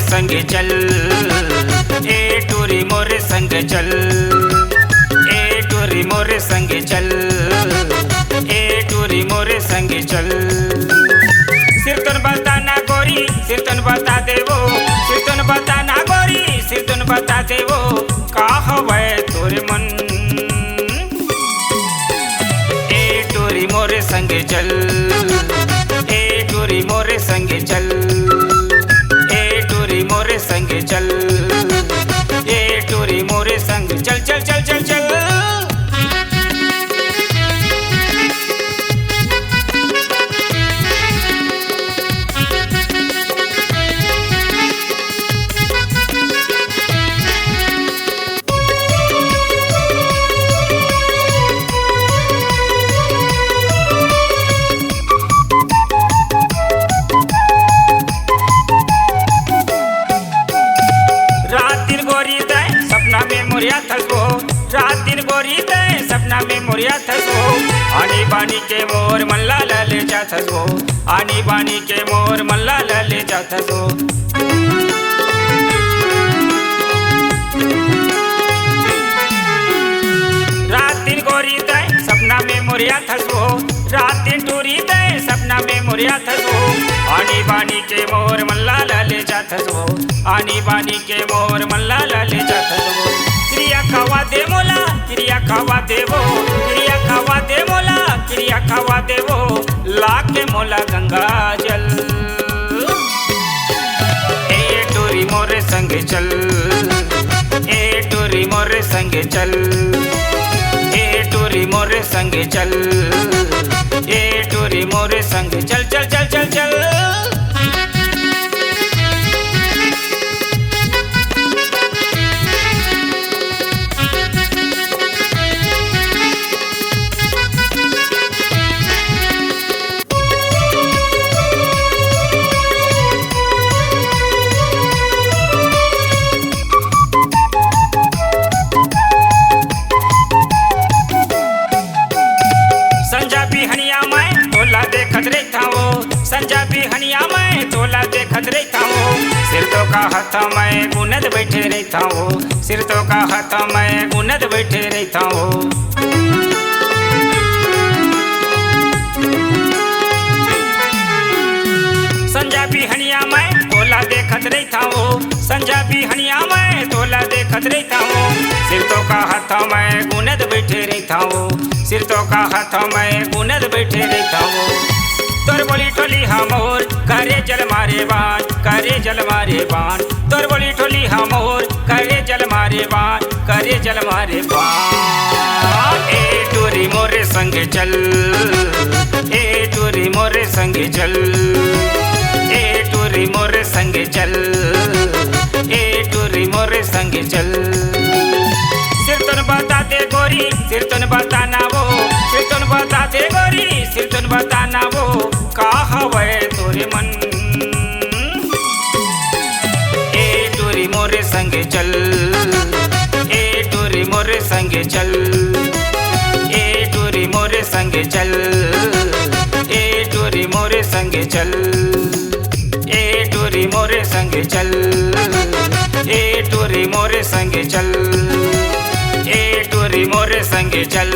संगे चल, ए टूरी मोरे संगे चल, ए टूरी मोरे संगे चल, ए टूरी मोरे संगे चल। सिर तुन बताना गोरी, सिर तुन बता देवो, सिर तुन बताना गोरी, सिर तुन बता देवो, का हवै तोरे मन। ए टूरी मोरे संगे चल, ए टूरी मोरे संगे चल, ए टूरी मोरे संगे चल, ए टूरी मोरे संग चल चल चल चल चल। मोरिया थसो रात दिन गोरी दे सपना में मोरिया थसो, आनी बानी के मोर मल्ला ले जा थसो, आनी बानी के मोर मल्ला ले जा थसो। रात दिन गोरी दे सपना में मोरिया थसो, रात दिन टूरी दे सपना में मोरिया थसो, आनी बानी के मोर मल्ला ले जा थसो, आनी बानी के मोर मल्ला ले जा थसो। क्रिया खावा दे मोला, क्रिया खावा देवो, क्रिया खावा दे मोला, क्रिया खावा देवो, लाके मोला गंगा जल। ए टूरी मोरे संगे चल, ए टूरी मोरे संगे चल, ए टूरी मोरे संगे चल, ए टूरी मोरे संगे चल चल चल चल चल। संजा भी हनिया मैं तोला देखत रहता हूँ, सिर तो का हाथ मैं गुनद बैठे रहता हूँ, सिर तो का हाथ मैं गुनद बैठे रहता हूँ। संजा भी हनिया मैं तोला देखत रहता हूँ, संजा भी हनिया मैं तोला देखत रहता हूँ, सिर तो का हाथ मैं गुनद बैठे रहता हूँ, सिर तो का हाथ मैं गुनद बैठे रहता हूँ। तोर बोली ठोली हमोर करे जल मारे बाण, करे जल मारे बाण, तोर बोली ठोली हमोर करे जल मारे बाण, करे जल मारे बाण। ए टूरी मोरे संगे चल, ए टूरी मोरे संगे चल, ए टूरी मोरे संगे चल, ए टूरी मोरे संगे चल। सिर तुन बता दे गोरी, सिर तुन बताना वो, सिर तुन बता दे गोरी, सिर तुन बताना वो, का हवै तोरे मन। ए टूरी मोरे संगे चल, ए टूरी मोरे संगे चल, ए टूरी मोरे संगे चल, ए टूरी मोरे संगे चल, ए टूरी मोरे संगे चल, ए टूरी मोरे संगे चल, ए टूरी मोरे संगे चल।